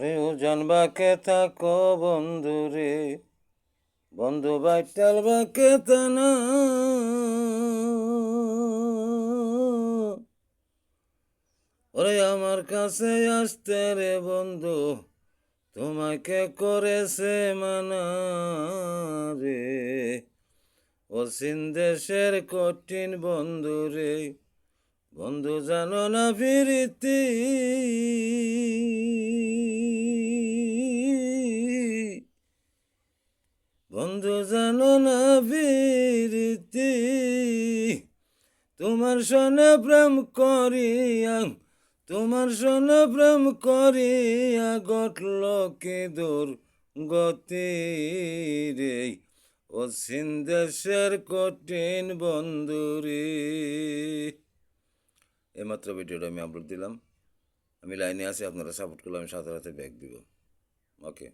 রে ও জানবাকে থাকো বন্ধু রে, বন্ধু বাইটাল বাকে না। ওরে আমার কাছে আসতে রে বন্ধু, তোমাকে করেছে মানা রে। অসীম দেশের কঠিন বন্ধু রে, বন্ধু জানো না ফিরিতি। বন্ধু জানো না ফিরিতি। তোমার সনে প্রেম করিয়া, তোমার সনে প্রেম করিয়া ঘটল কি দূর গতি রে। অসীম দেশের কঠিন বন্ধু রে। এইমাত্র ভিডিওটা আমি আপলোড দিলাম। আমি লাইনে আছি, আপনারা সাপোর্ট করলে আমি সাথে সাথে ব্যাক দিব। ওকে।